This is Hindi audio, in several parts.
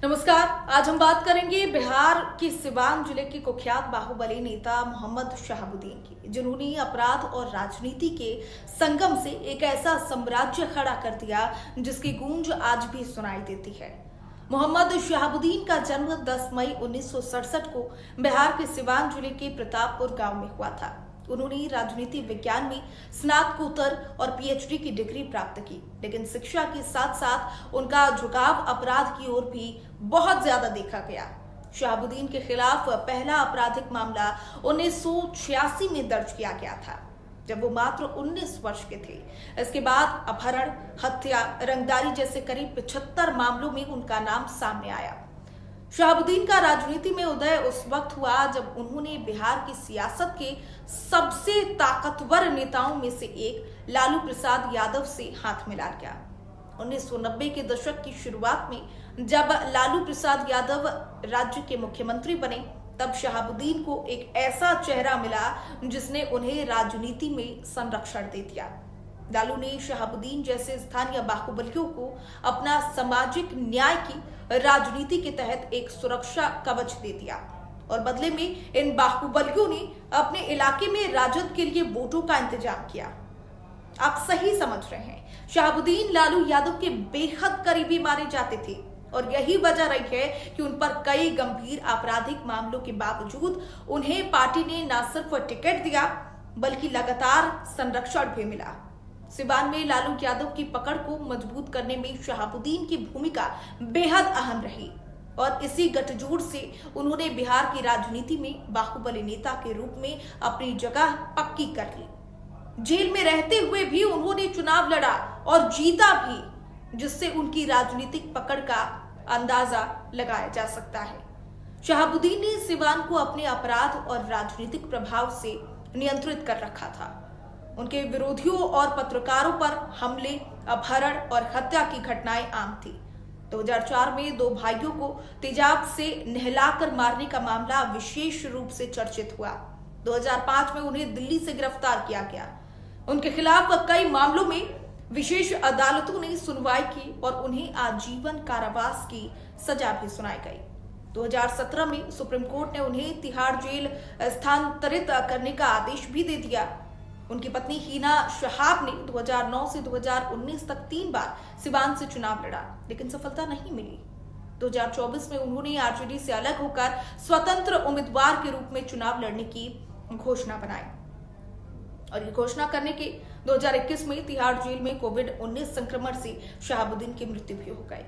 नमस्कार। आज हम बात करेंगे बिहार के सिवान जिले के कुख्यात बाहुबली नेता मोहम्मद शहाबुद्दीन की, जिन्होंने अपराध और राजनीति के संगम से एक ऐसा साम्राज्य खड़ा कर दिया जिसकी गूंज आज भी सुनाई देती है। मोहम्मद शहाबुद्दीन का जन्म 10 मई 1967 को बिहार के सिवान जिले के प्रतापपुर गांव में हुआ था। उन्होंने राजनीति विज्ञान में स्नातकोत्तर और पीएचडी की डिग्री प्राप्त की, लेकिन शिक्षा के साथ साथ उनका झुकाव अपराध की ओर भी बहुत ज्यादा देखा गया। शहाबुद्दीन के खिलाफ पहला आपराधिक मामला 1986 में दर्ज किया गया था, जब वो मात्र 19 वर्ष के थे। इसके बाद अपहरण, हत्या, रंगदारी जैसे करीब 75 मामलों में उनका नाम सामने आया। शहाबुद्दीन का राजनीति में उदय उस वक्त हुआ जब उन्होंने बिहार की सियासत के सबसे ताकतवर नेताओं में से एक लालू प्रसाद यादव से हाथ मिला लिया। 1990 के दशक की शुरुआत में जब लालू प्रसाद यादव राज्य के मुख्यमंत्री बने, तब शहाबुद्दीन को एक ऐसा चेहरा मिला जिसने उन्हें राजनीति में संरक्षण दे दिया। लालू ने शहाबुद्दीन जैसे स्थानीय बाहुबलियों को अपना सामाजिक न्याय की राजनीति के तहत एक सुरक्षा कवच दे दिया और बदले में इन बाहुबलियों ने अपने इलाके में राजद के लिए वोटों का इंतजाम किया। आप सही समझ रहे हैं, शहाबुद्दीन लालू यादव के बेहद करीबी माने जाते थे और यही वजह रही है कि उन पर कई गंभीर आपराधिक मामलों के बावजूद उन्हें पार्टी ने न सिर्फ टिकट दिया बल्कि लगातार संरक्षण भी मिला। सिवान में लालू यादव की पकड़ को मजबूत करने में शहाबुद्दीन की भूमिका बेहद अहम रही और इसी गठजोड़ से उन्होंने बिहार की राजनीति में बाहुबली नेता के रूप में अपनी जगह पक्की कर ली। जेल में रहते हुए भी उन्होंने चुनाव लड़ा और जीता भी, जिससे उनकी राजनीतिक पकड़ का अंदाजा लगाया जा सकता है। शहाबुद्दीन ने सिवान को अपने अपराध और राजनीतिक प्रभाव से नियंत्रित कर रखा था। उनके विरोधियों और पत्रकारों पर हमले, अपहरण और हत्या की घटनाएं आम थी। 2004 में 2 भाइयों को तेजाब से नहलाकर मारने का मामला विशेष रूप से चर्चित हुआ। 2005 में उन्हें दिल्ली से गिरफ्तार किया गया। उनके खिलाफ कई मामलों में विशेष अदालतों ने सुनवाई की और उन्हें आजीवन कारावास की सजा भी सुनाई गई। 2017 में सुप्रीम कोर्ट ने उन्हें तिहाड़ जेल स्थानांतरित करने का आदेश भी दे दिया। उनकी पत्नी हीना शहाब ने 2009 से 2019 तक 3 बार सिवान से चुनाव लड़ा, लेकिन सफलता नहीं मिली। 2024 में उन्होंने आरजेडी से अलग होकर स्वतंत्र उम्मीदवार के रूप में चुनाव लड़ने की घोषणा बनाई और ये घोषणा करने के 2021 में तिहाड़ जेल में कोविड-19 संक्रमण से शहाबुद्दीन की मृत्यु भी हो गई।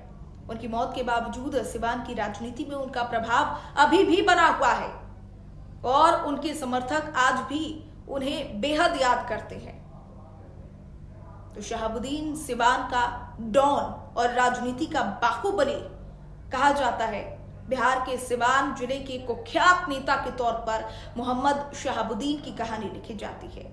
उनकी मौत के बावजूद सिवान की राजनीति में उनका प्रभाव अभी भी बना हुआ है और उनके समर्थक आज भी उन्हें बेहद याद करते हैं। तो शहाबुद्दीन सिवान का डॉन और राजनीति का बाहुबली कहा जाता है। बिहार के सिवान जिले के कुख्यात नेता के तौर पर मोहम्मद शहाबुद्दीन की कहानी लिखी जाती है,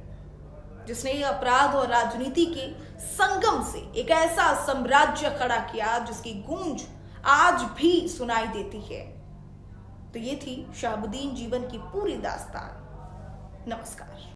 जिसने अपराध और राजनीति के संगम से एक ऐसा साम्राज्य खड़ा किया जिसकी गूंज आज भी सुनाई देती है। तो ये थी शहाबुद्दीन जीवन की पूरी दास्तान। नमस्कार।